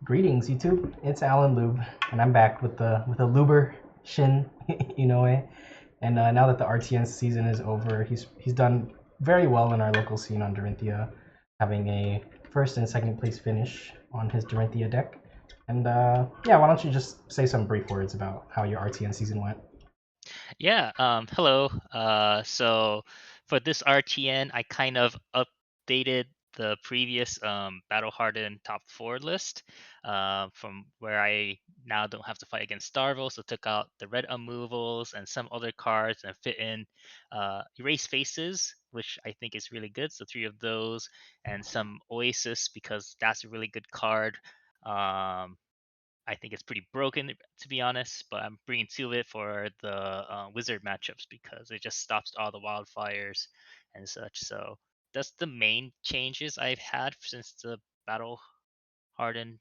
Greetings, YouTube. It's Alan Lube, and I'm back with a Luber Shin Inoue. And now that the RTN season is over, he's done very well in our local scene on Dorinthea, having a first and second place finish on his Dorinthea deck. And yeah, why don't you just say some brief words about how your RTN season went? Yeah, hello. So for this RTN, I kind of updated the previous Battle Hardened top four list from where I now don't have to fight against Starvo, so took out the red unmovables and some other cards and fit in Erase Faces, which I think is really good. So three of those and some Oasis because that's a really good card. Um, I think it's pretty broken to be honest, but I'm bringing two of it for the wizard matchups because it just stops all the wildfires and such. So that's the main changes I've had since the battle hardened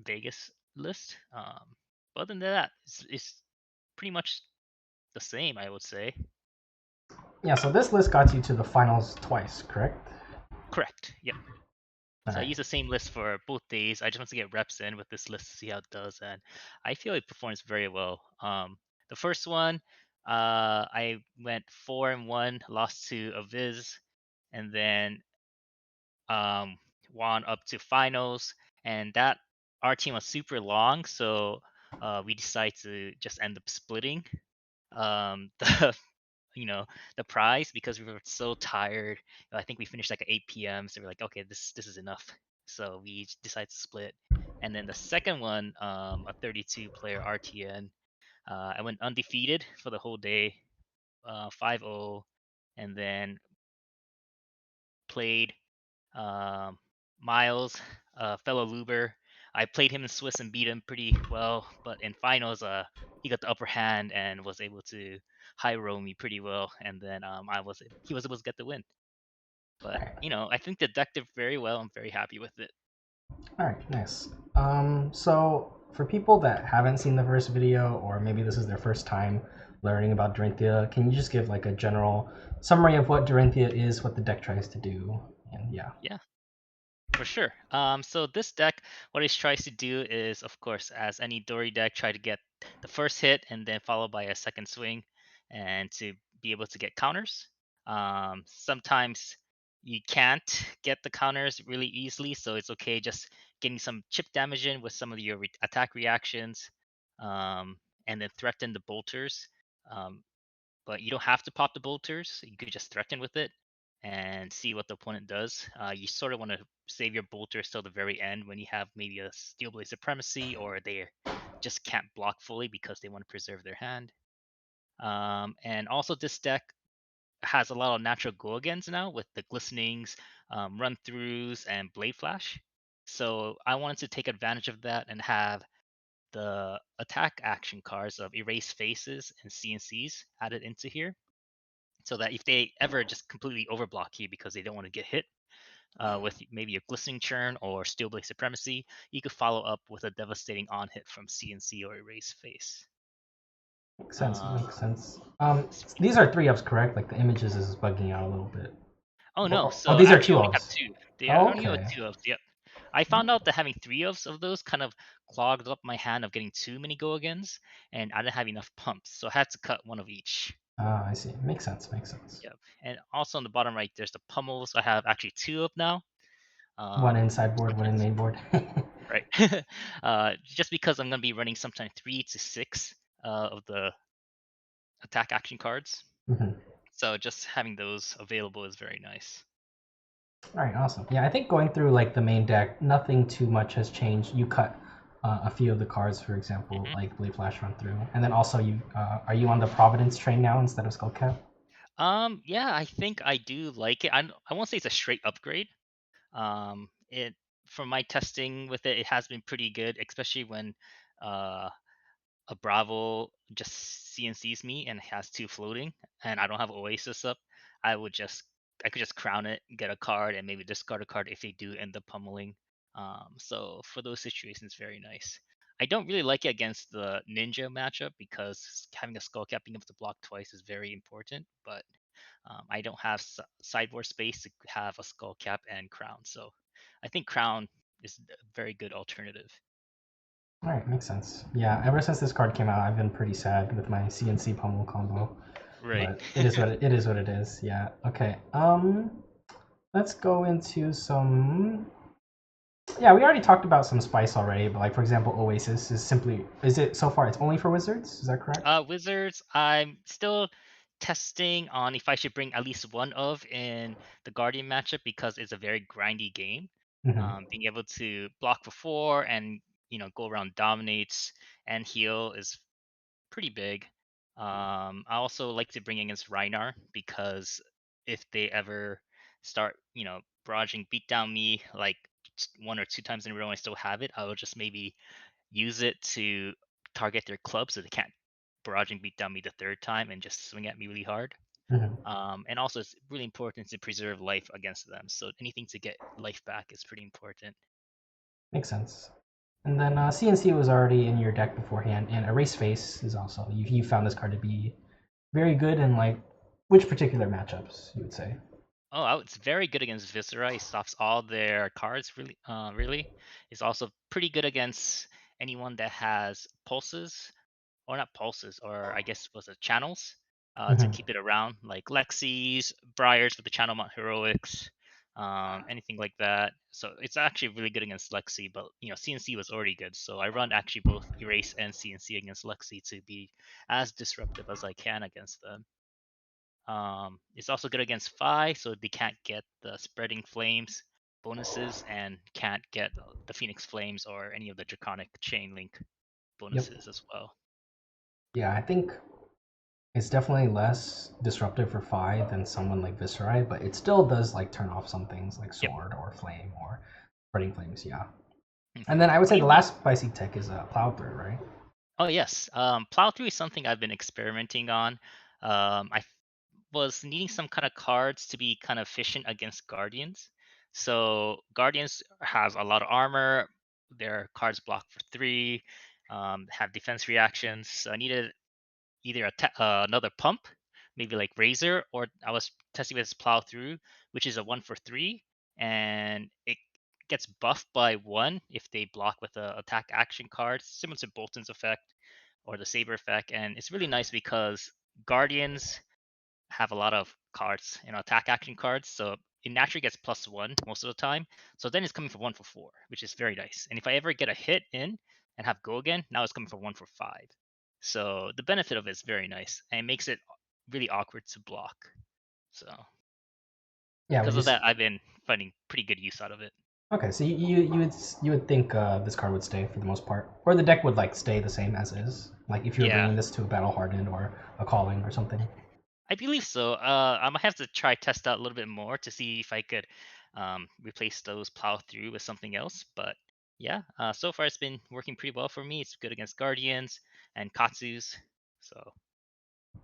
Vegas list. But other than that, it's pretty much the same, I would say. Yeah, so this list got you to the finals twice, correct? Correct. Yep. All So I right. use the same list for both days. I just want to get reps in with this list to see how it does, and I feel it performs very well. The first one, I went 4-1, lost to Aviz, and then um, won up to finals. And that our team was super long, so we decided to just end up splitting the the prize because we were so tired. I think we finished like at 8 p.m. So we're like, okay, this is enough. So we decided to split. And then the second one, a 32 player RTN, I went undefeated for the whole day, 5-0, and then played um, Miles, fellow Luber. I played him in Swiss and beat him pretty well, but in finals, he got the upper hand and was able to high roll me pretty well, and then he was able to get the win. All But right. I think the deck did very well. I'm very happy with it. All right, nice. So for people that haven't seen the first video, or maybe this is their first time learning about Dorinthea, can you just give like a general summary of what Dorinthea is, what the deck tries to do, and yeah. Yeah, for sure. So this deck, what it tries to do is, of course, as any Dory deck, try to get the first hit and then followed by a second swing, and to be able to get counters. Sometimes you can't get the counters really easily, so it's okay just getting some chip damage in with some of your attack reactions, and then threaten the bolters. Um, but you don't have to pop the bolters. You could just threaten with it and see what the opponent does. You sort of want to save your bolters till the very end when you have maybe a Steel Blade Supremacy or they just can't block fully because they want to preserve their hand. And also, this deck has a lot of natural go agains now with the Glistenings, Run Throughs, and Blade Flash. So I wanted to take advantage of that and have the attack action cards of Erase Faces and CNCs added into here so that if they ever just completely overblock you because they don't want to get hit with maybe a glistening churn or steel blade supremacy, you could follow up with a devastating on hit from CNC or erase face. Makes sense. Uh, Makes sense. Speak. These are three ofs, correct? Like the images is bugging out a little bit. Oh no, Oh, so these are actually two only have ofs. two. They Oh, only have okay. two of. Yep. I found out that having three of those kind of clogged up my hand of getting too many go agains, and I didn't have enough pumps, so I had to cut one of each. Ah, I see. Makes sense. Makes sense. Yep. And also on the bottom right, there's the pummels. I have actually two of now. One Um, in sideboard, one in sometimes mainboard. right? Just because I'm gonna be running sometimes 3 to 6 of the attack action cards, Mhm. so just having those available is very nice. All right, awesome. Yeah, I think going through like the main deck, nothing too much has changed. You cut a few of the cards, for example, hmm like Blade Flash run through, and then also you are you on the Providence train now instead of Skullcap? Yeah, I think I do like it. I won't say it's a straight upgrade. It From my testing with it, it has been pretty good, especially when uh a Bravo just CNCs me and has two floating, and I don't have Oasis up. I would just I could just crown it, get a card, and maybe discard a card if they do end up pummeling. So for those situations, very nice. I don't really like it against the Ninja matchup because having a Skullcap being able to block twice is very important. But I don't have sideboard space to have a Skullcap and Crown, so I think Crown is a very good alternative. All right, makes sense. Yeah, ever since this card came out, I've been pretty sad with my CNC pummel combo, Right. but it is what it is. Yeah. Okay. Let's go into some. Yeah, we already talked about some spice already, but like for example, Oasis is simply is it so far? It's only for wizards. Is that correct? Wizards, I'm still testing on if I should bring at least one of in the Guardian matchup because it's a very grindy game. Hmm. Being able to block for 4 and go around dominates and heal is pretty big. I also like to bring against Reinar because if they ever start, barraging beat down me like one or two times in a row and I still have it, I will just maybe use it to target their club so they can't barrage and beat down me the third time and just swing at me really hard. Hmm. And also, it's really important to preserve life against them. So anything to get life back is pretty important. Makes sense. And then CNC was already in your deck beforehand, and Erase Face is also you found this card to be very good in like which particular matchups you would say? Oh, it's very good against Viscera. He stops all their cards really, really. It's also pretty good against anyone that has pulses, or not pulses, or I guess was it channels, to Hmm. keep it around, like Lexi's, Briars with the channel mount heroics, anything like that. So it's actually really good against Lexi, but CNC was already good, so I run actually both Erase and CNC against Lexi to be as disruptive as I can against them. It's also good against Phi, so they can't get the spreading flames bonuses and can't get the Phoenix Flames or any of the Draconic Chain Link Yep. bonuses as well. Yeah, I think it's definitely less disruptive for Phi than someone like Viscerai, but it still does like turn off some things like Yep. Sword or Flame or Spreading Flames. Yeah. And Hmm. then I would say the Mainly. last spicy tech is Plow Through, right? Oh yes. Plow through is something I've been experimenting on. Was needing some kind of cards to be kind of efficient against Guardians. So Guardians have a lot of armor. Their cards block for 3, have defense reactions. So I needed either another pump, maybe like Razor, or I was testing with Plow Through, which is a 1 for 3, and it gets buffed by 1 if they block with a attack action card, similar to Bolton's effect or the Saber effect. And it's really nice because Guardians have a lot of cards, attack action cards. So it naturally gets +1 most of the time. So then it's coming for 1 for 4, which is very nice. And if I ever get a hit in and have go again, now it's coming for 1 for 5. So the benefit of it is very nice and it makes it really awkward to block. So Yeah, we because of just that, I've been finding pretty good use out of it. okay. So you would think this card would stay for the most part, or the deck would like stay the same as is, like if you were Yeah, bringing this to a battle hardened or a calling or something. I believe so. I might have to try test out a little bit more to see if I could replace those plow through with something else. But yeah, so far it's been working pretty well for me. It's good against Guardians and Katsus. So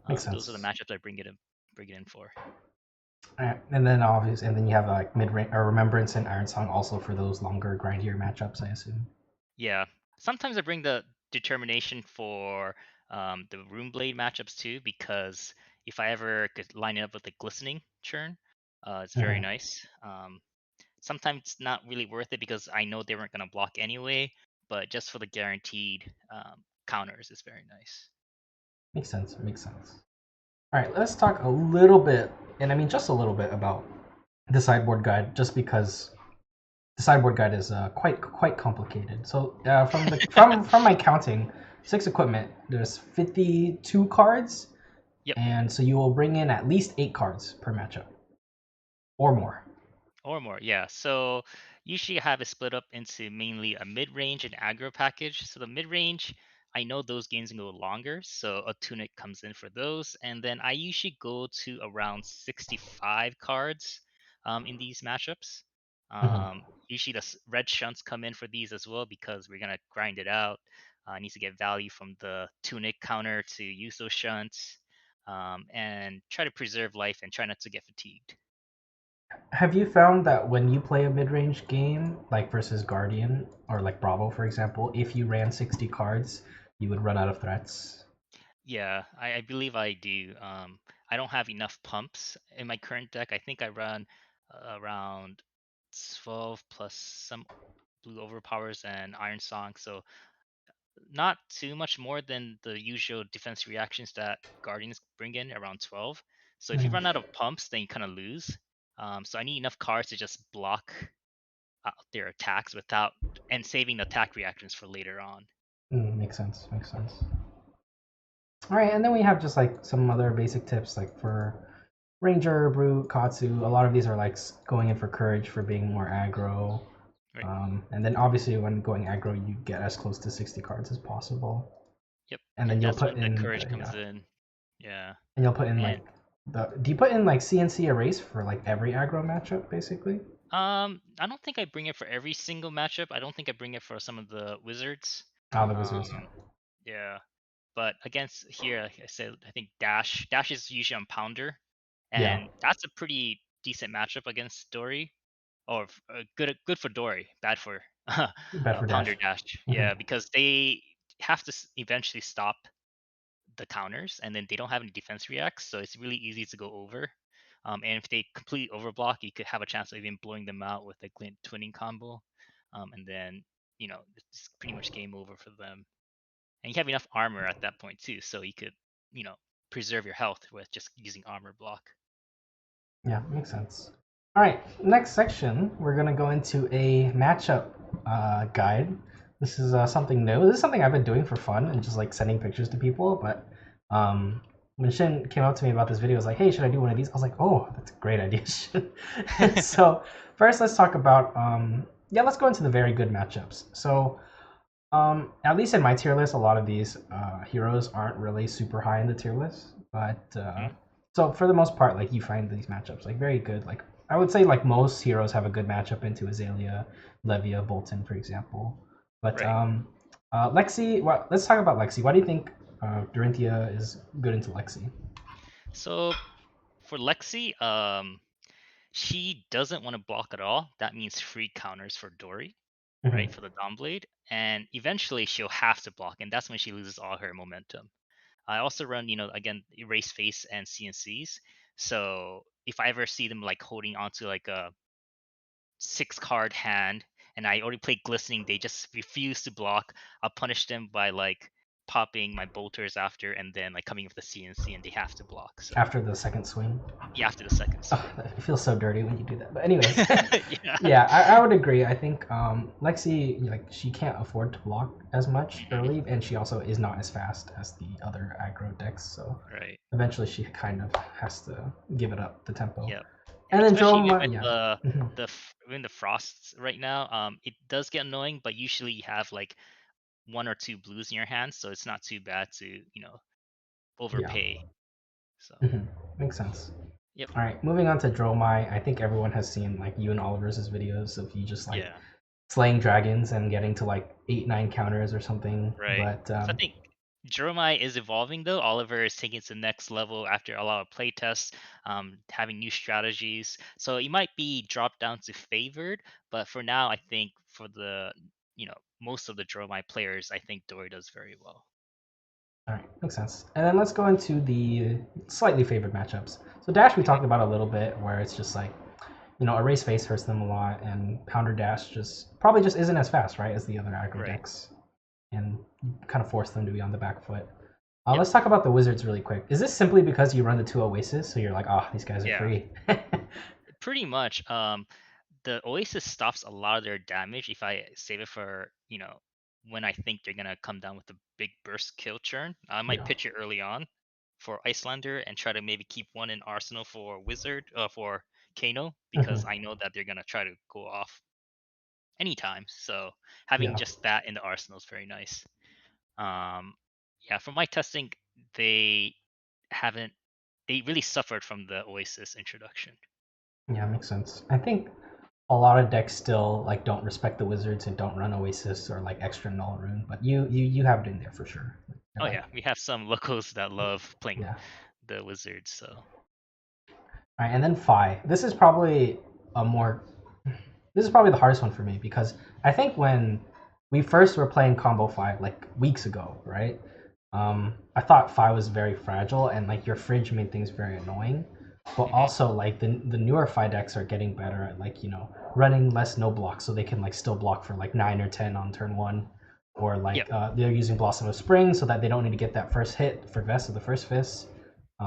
Makes those are the sense. matchups I bring it in for. Alright, and then obviously, and then you have like mid range or Remembrance and Iron Song also for those longer grindier matchups, I assume. Yeah, sometimes I bring the determination for the Rune Blade matchups too, because if I ever could line it up with the Glistening churn, it's very Hmm. nice. Sometimes it's not really worth it because I know they weren't going to block anyway, but just for the guaranteed counters, it's very nice. Makes sense. Makes sense. All right, let's talk a little bit, and I mean just a little bit about the sideboard guide, just because the sideboard guide is quite complicated. So from my counting, 6 equipment, there's 52 cards, Yep. and so you will bring in at least 8 cards per matchup or more. Or more, yeah. So usually I have it split up into mainly a mid-range and aggro package. So the mid-range, I know those games can go longer, so a tunic comes in for those. And then I usually go to around 65 cards in these matchups. Hmm. Usually the red shunts come in for these as well because we're gonna grind it out. I need to get value from the tunic counter to use those shunts, and try to preserve life and try not to get fatigued. Have you found that when you play a mid-range game, like versus Guardian or like Bravo, for example, if you ran 60 cards, you would run out of threats? Yeah, I believe I do. I don't have enough pumps in my current deck. I think I run around 12 plus some blue overpowers and iron song. So not too much more than the usual defense reactions that Guardians bring in, around 12. So if you Mhm. run out of pumps, then you kind of lose. So I need enough cards to just block out their attacks without and saving the attack reactions for later on. Makes sense. Makes sense. All right, and then we have just like some other basic tips, like for Ranger, Brute, Katsu. A lot of these are like going in for courage for being more aggro. Right. And then obviously when going aggro, you get as close to 60 cards as possible. Yep. And then And you'll that's put when the in courage yeah, comes in. Yeah. and you'll put in And like do you put in like CNC erase for like every aggro matchup basically? I don't think I bring it for every single matchup. I don't think I bring it for some of the wizards. Oh, the Um, wizards, yeah. yeah. But against here, like I said, I think Dash is usually on Pounder, Yeah, and that's a pretty decent matchup against Dory. Or good for Dory, bad for bet for Pounder dash. Dash. Hmm. Yeah, because they have to eventually stop the counters, and then they don't have any defense reacts, so it's really easy to go over. And if they completely overblock, you could have a chance of even blowing them out with a glint twinning combo, and then it's pretty much game over for them. And you have enough armor at that point too, so you could you know preserve your health with just using armor block. Yeah, makes sense. All right, next section, we're gonna go into a matchup guide. This is something new. This is something I've been doing for fun and just like sending pictures to people. But when Shin came up to me about this video, was like, "Hey, should I do one of these?" I was like, "Oh, that's a great idea, Shin." So first, let's talk about yeah, let's go into the very good matchups. So at least in my tier list, a lot of these heroes aren't really super high in the tier list, but Mhm. so for the most part, like you find these matchups like very good. Like I would say, like most heroes have a good matchup into Azalea, Levia, Bolton, for example. But Right. Lexi, well, let's talk about Lexi. Why do you think Dorinthea is good into Lexi? So for Lexi, she doesn't want to block at all. That means free counters for Dory, right? Hmm. For the Dawnblade. And eventually she'll have to block, and that's when she loses all her momentum. I also run, again, Erase Face and CNCs. So if I ever see them like holding onto like a 6 card hand and I already played Glistening, they just refuse to block. I'll punish them by like popping my bolters after and then like coming with the CNC and they have to block. So After the second swing. yeah, after the second Oh, swing. it feels so dirty when you do that. But anyways, Yeah. yeah, I would agree. I think Lexi, like, she can't afford to block as much Mhm. early, and she also is not as fast as the other aggro decks. So Right. eventually, she kind of has to give it up the tempo. Yep. And And then especially even Jerome, with yeah, the mhm, even the frosts right now, it does get annoying, but usually you have like 1 or 2 blues in your hand, so it's not too bad to yeah, overpay. So mhm, makes sense. yep. All right, moving on to Dromai. I think everyone has seen like you and Oliver's videos of you just like Yeah. slaying dragons and getting to like 8, 9 counters or something. Right. But So I think Jeremiah is evolving though. Oliver is taking it to the next level after a lot of play tests, having new strategies. So he might be dropped down to favored, but for now, I think for the most of the Jeremiah players, I think Dory does very well. all right, makes sense. And then let's go into the slightly favored matchups. So Dash we Mhm. talked about a little bit, where it's just like, Erase Face hurts them a lot, and Pounder Dash just probably just isn't as fast, right, as the other aggro Right. decks, and you kind of force them to be on the back foot. Yep. Let's talk about the Wizards really quick. Is this simply because you run the 2 Oasis, so you're like, oh, these guys are Yeah. free? Pretty much. The Oasis stops a lot of their damage if I save it for, when I think they're gonna come down with a big burst kill churn. I might Yeah. pitch it early on for Icelander and try to maybe keep one in Arsenal for Wizard, for Kano, because Hmm. I know that they're gonna try to go off anytime. So having Yeah. just that in the arsenal is very nice. Um, yeah, from my testing, they haven't they really suffered from the Oasis introduction. Yeah, makes sense. I think a lot of decks still like don't respect the Wizards and don't run Oasis or like extra Null Rune, but you have it in there for sure. You're Oh like, yeah, we have some locals that love playing yeah. the wizards. So All right, and then Phi. A more this is probably the hardest one for me because I think when we first were playing Combo 5 like weeks ago, right? I thought Phi was very fragile and like your fridge made things very annoying. But hmm also like the newer Phi decks are getting better at like, running less no blocks so they can like still block for like 9 or 10 on turn 1. or Yep. like they're using Blossom of Spring so that they don't need to get that first hit for Vest of the first Fist.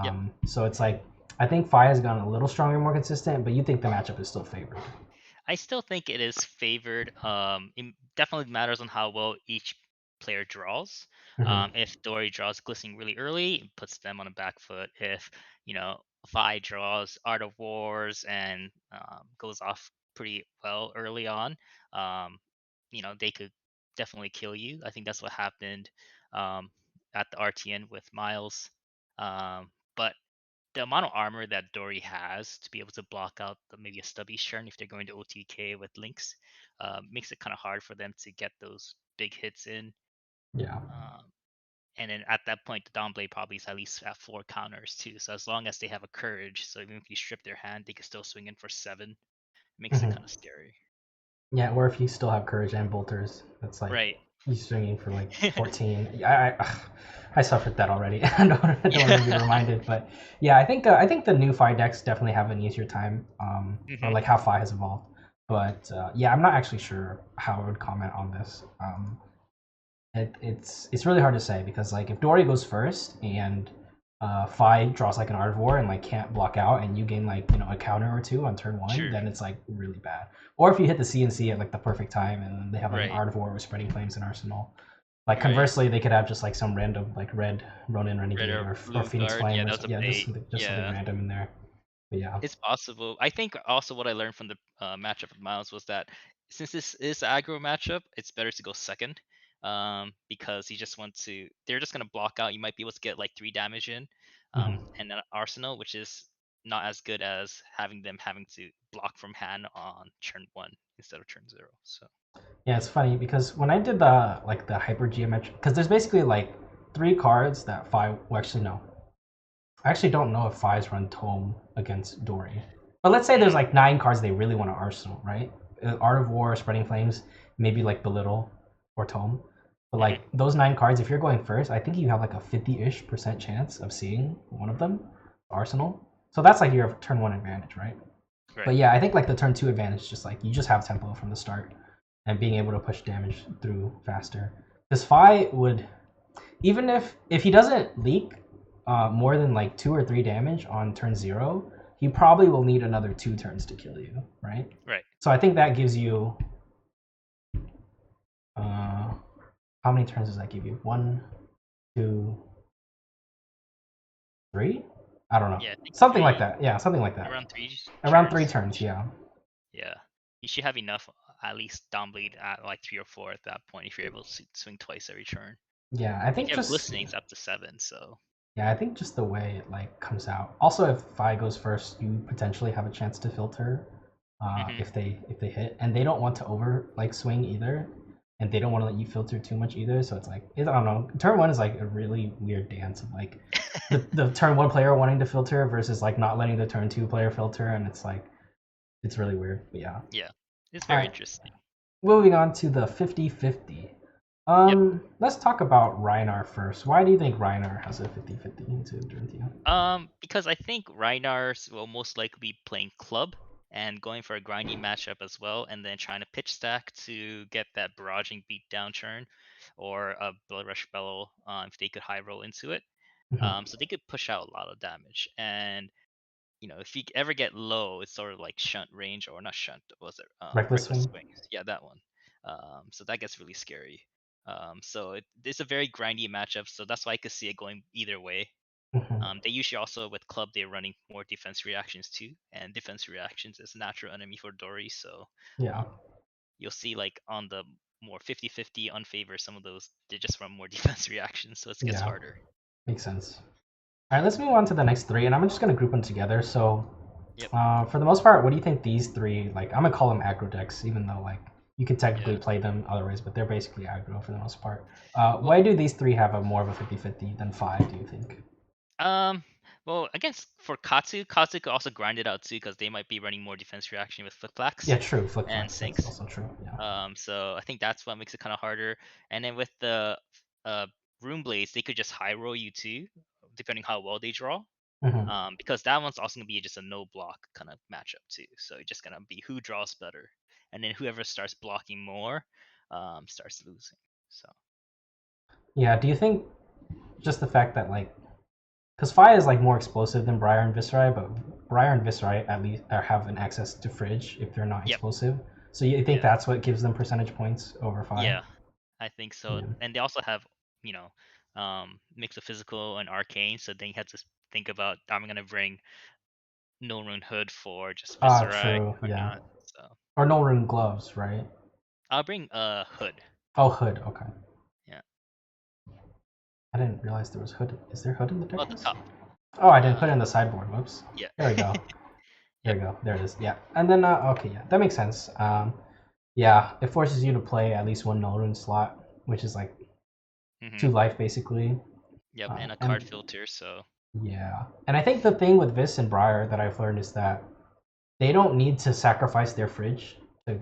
Yep. So it's like I think Fi has gotten a little stronger, more consistent, but you think the matchup is still favored. I still think it is favored. It definitely matters on how well each player draws. Hmm. If Dory draws Glistening really early, it puts them on a back foot. If Vi draws Art of Wars and goes off pretty well early on, um, they could definitely kill you. I think that's what happened um, at the RTN with Miles. But the amount of armor that Dory has to be able to block out maybe a stubby churn if they're going to OTK with links makes it kind of hard for them to get those big hits in. Yeah. Um, and then at that point, the Dawnblade probably is at least at 4 counters too. So as long as they have a courage, so even if you strip their hand, they can still swing in for 7. It makes it Hmm. kind of scary. Yeah, or if you still have Courage and Bolters, that's like Right. you swinging for like 14. I suffered that already. I don't want to be Yeah. reminded, but yeah, I think the new Fi decks definitely have an easier time, or Hmm. like how Fi has evolved. But yeah, I'm not actually sure how I would comment on this. It's really hard to say because like if Dory goes first and Fi draws like an Art of War and like can't block out and you gain like a counter or two on turn one, True. then it's like really bad. Or if you hit the CNC at like the perfect time and they have like an Right. Art of War with Spreading Flames in Arsenal. Like Right. conversely, they could have just like some random like red Ronin Red Renegade or or blue Phoenix guard. Yeah, Flame or that was a yeah, bait. just something Yeah. random in there. But yeah. It's possible. I think also what I learned from the matchup with Miles was that since this is an aggro matchup, it's better to go second. Because you just want to. They're just gonna block out. You might be able to get like 3 damage in, Hmm. and then Arsenal, which is not as good as having to block from hand on turn 1 instead of turn 0. So. Yeah, it's funny because when I did the hyper geometric, because there's basically like 3 cards that Fi. Well, actually no, I actually don't know if Fi's run Tome against Dory. But let's say there's Mhm. like 9 cards they really want to arsenal, right? Art of War, Spreading Flames, maybe like Belittle or Tome. But Mhm. like those 9 cards, if you're going first, I think you have like a 50-ish% chance of seeing one of them, Arsenal. So that's like your turn one advantage, right? Right. But yeah, I think like the turn two advantage, just like you just have tempo from the start and being able to push damage through faster. Because Fi would, even if he doesn't leak more than like 2 or 3 damage on turn 0, he probably will need another 2 turns to kill you, right? Right. So I think that gives you uh, how many turns does that give you? 1, 2, 3? I don't know. Yeah, I think Something like 3. that. Yeah, something like that. Around 3 Around three turns. turns. Yeah. Yeah. You should have enough, at least Downbleed at like 3 or 4 at that point if you're able to swing twice every turn. Yeah, I If think you have just Glistenings up to 7, so. yeah, I think just the way it like comes out. Also, if Fi goes first, you potentially have a chance to filter Hmm. if they hit, and they don't want to over like swing either, and they don't want to let you filter too much either. So it's like I don't know. Turn one is like a really weird dance of like the turn one player wanting to filter versus like not letting the turn two player filter, and it's like it's really weird. But yeah. Yeah. It's All very right, interesting. moving on to the 50-50. Yep. Let's talk about Reinar first. Why do you think Reinar has a 50-50 into Dorinthea? Because I think Reinars will most likely be playing club and going for a grindy matchup as well, and then trying to pitch stack to get that barraging beat down turn, or a Blood Rush Bellow if they could high roll into it. Mhm. So they could push out a lot of damage. And if you ever get low, it's sort of like shunt range, or not shunt, what was it? Reckless Reckless swing. swings. Yeah, that one. So that gets really scary. So it's a very grindy matchup. So that's why I could see it going either way. Mhm. They usually also with club they're running more defense reactions too, and defense reactions is a natural enemy for Dory. So Yeah. um, you'll see like on the more 50-50 unfavor, some of those they just run more defense reactions, so it gets Yeah. harder. Makes sense. All right, let's move on to the next three, and I'm just gonna group them together. So, Yep. for the most part, what do you think these three like? I'm gonna call them aggro decks, even though like you could technically Yeah. play them other ways, but they're basically aggro for the most part. Well, Why do these three have a more of a 50-50 than five? Do you think? um, well, I guess for Katsu could also grind it out too because they might be running more defense reaction with Yeah, Flickflacks true. Flick and flax. That's Sinks. also true. Yeah. So I think that's what makes it kind of harder. And then with the uh Rune Blades, they could just high roll you too, depending how well they draw. Hmm. Because that one's also gonna be just a no block kind of matchup too. So it's just gonna be who draws better, and then whoever starts blocking more, starts losing. So Yeah. Do you think just the fact that like, because Fi is like more explosive than Briar and Viscerai, but Briar and Viscerai at least have an access to Fridge if they're not yep, explosive. So you think yeah, that's what gives them percentage points over Fi? yeah, I think so. Yeah. And they also have you know mix of physical and arcane. So then you have to think about I'm gonna bring No Rune Hood for just Ah, Viscerai true. or Yeah. not. So Or no rune gloves, right? I'll bring Hood. Oh, hood. Okay. Yeah, I didn't realize there was hood. Is there hood in the oh the deckers? top. Oh, I didn't put it in the sideboard. Whoops. Yeah, There we go. There yep. we go. There it is. Yeah. And then okay, yeah, that makes sense. Yeah, it forces you to play at least one no rune slot, which is like hmm 2 life basically. Yep, and a card And filter. So yeah, and I think the thing with Vis and Briar that I've learned is that they don't need to sacrifice their fridge to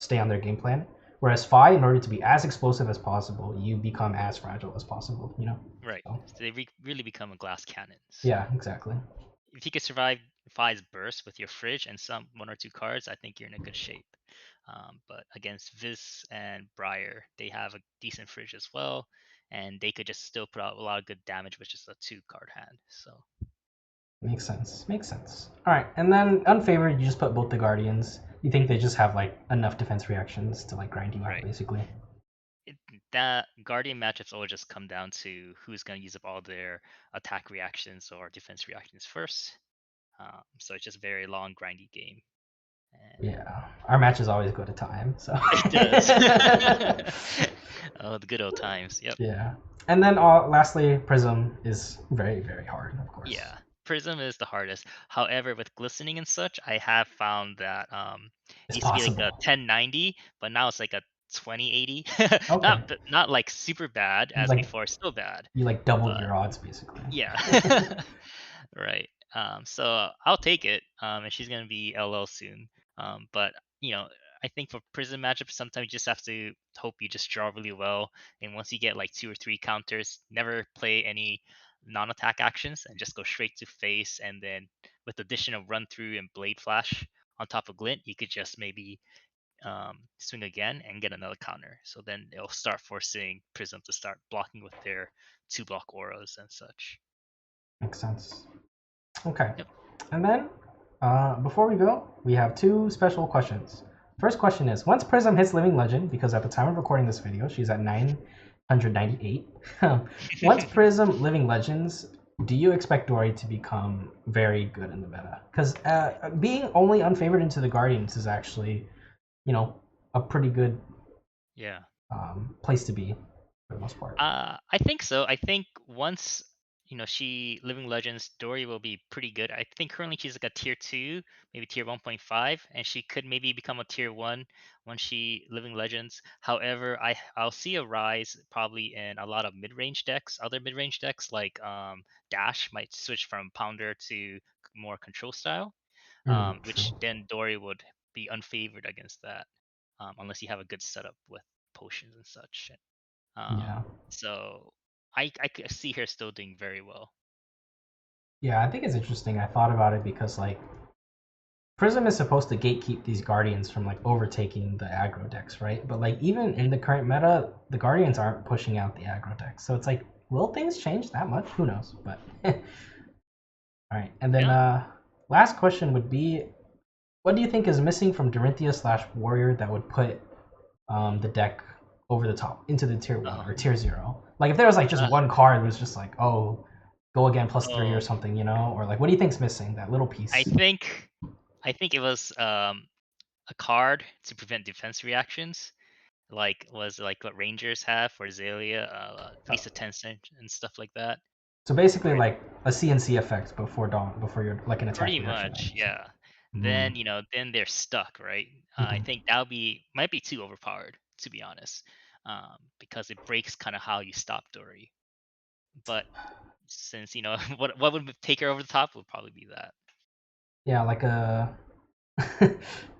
stay on their game plan. Whereas Fi, in order to be as explosive as possible, you become as fragile as possible. You know. right, So so they really become a glass cannon. So yeah, exactly. if you could survive Fi's burst with your fridge and some one or two cards, I think you're in a good shape. But against Viz and Briar, they have a decent fridge as well, and they could just still put out a lot of good damage with just a 2 card hand. So Makes sense. Makes sense. All right, and then unfavored, you just put both the guardians. You think they just have like enough defense reactions to like grind you out, right, basically. that Guardian matchups always just come down to who's going to use up all their attack reactions or defense reactions first. So it's just a very long, grindy game, and Yeah, our matches always go to time, so. it does. Oh, the good old times. Yep. Yeah, and then lastly, Prism is very very hard, of course. Yeah. Prism is the hardest. However, with glistening and such, I have found that it It's used to be like a possible. 1090, but now it's like a 2080. Okay, Not like super bad you as like before, still bad, you like doubled but your odds basically. yeah. Right. So I'll take it. And she's gonna be LL soon. But I think for prison matchups, sometimes you just have to hope you just draw really well. And once you get like 2 or 3 counters, never play any non-attack actions and just go straight to face. And then with the addition of run through and blade flash on top of glint, you could just maybe swing again and get another counter. So then it'll start forcing Prism to start blocking with their 2 block auras and such. Makes sense. Okay, Yep. and then before we go, we have 2 special questions. First question is: once Prism hits Living Legend, because at the time of recording this video, she's at 998. Once Prism Living Legends, do you expect Dory to become very good in the meta? Because being only unfavored into the Guardians is actually, a pretty good Yeah. place to be for the most part. I think so. I think once she Living Legends, Dory will be pretty good. I think currently she's like a tier 2, maybe tier 1.5, and she could maybe become a tier 1 when she Living Legends. However, I'll see a rise probably in a lot of mid-range decks. Other mid-range decks like Dash might switch from Pounder to more control style, True. which then Dory would be unfavored against that, unless you have a good setup with potions and such. Yeah. So I could see her still doing very well. Yeah, I think it's interesting. I thought about it because like Prism is supposed to gatekeep these Guardians from like overtaking the aggro decks, right? But like even Mhm. in the current meta, the Guardians aren't pushing out the aggro decks. So it's like, will things change that much? Who knows? But all right. And then Yeah. last question would be, what do you think is missing from Dorinthea slash Warrior that would put the deck over the top into the tier one Oh. or tier zero? Like if there was like just Uh, one card that was just like, oh, go again +3 or oh. something, or like what do you think's missing? That little I piece. think I think it was a card to prevent defense reactions. Like was like what Rangers have for Azalea, Lisa Tencent and stuff like that. So basically, Where like a CNC effect before dawn, before you're like an attack pretty reaction, I much, should say. yeah. Mm. Then they're stuck, right? I Mhm. think that'll be might be too overpowered, to be honest, because it breaks kind of how you stop Dory. But since what would take her over the top would probably be that. Yeah, like a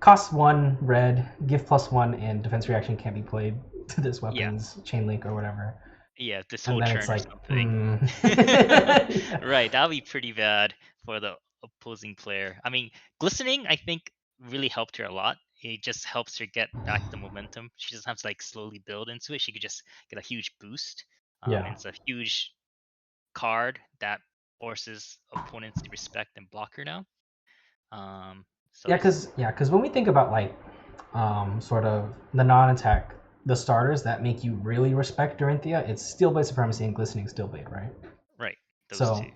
cost 1 red, give +1, and defense reaction can't be played to this Yeah, weapon's chain link or whatever. yeah, this And whole then it's turn or like, something. yeah. Right, that'll be pretty bad for the opposing player. I mean, glistening I think really helped her a lot. it just helps her get back the momentum. She doesn't have to like slowly build into it. She could just get a huge boost. Yeah. And it's a huge card that forces opponents to respect and block her now. So Because when we think about like sort of the non-attack, the starters that make you really respect Dorinthea, it's Steel Blade Supremacy and Glistening Steel Blade, right? right, those So two.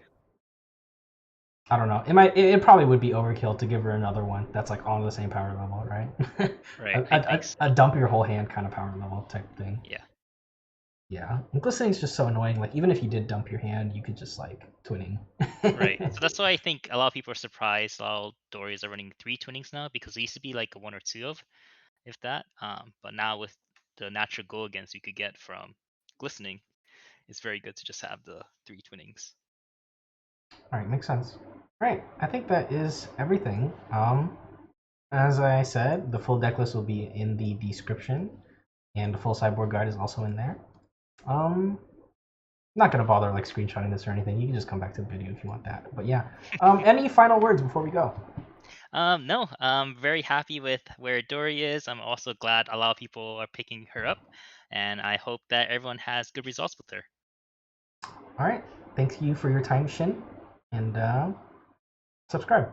I don't know. It probably would be overkill to give her another one that's like on the same power level, right? Right, I think so. A dump your whole hand kind of power level type thing. Yeah. Yeah, and Glistening's just so annoying. Like even if you did dump your hand, you could just like twinning. Right. So that's why I think a lot of people are surprised all Dories are running 3 twinnings now, because it used to be like a 1 or 2 of, if that. But now with the natural go against you could get from glistening, it's very good to just have the 3 twinnings. All right, makes sense. All right, I think that is everything. As I said, the full deck list will be in the description, and the full sideboard guide is also in there. I'm not gonna bother like screenshotting this or anything. You can just come back to the video if you want that. But yeah, any final words before we go? No, I'm very happy with where Dory is. I'm also glad a lot of people are picking her up, and I hope that everyone has good results with her. All right, thank you for your time, Shin, and subscribe.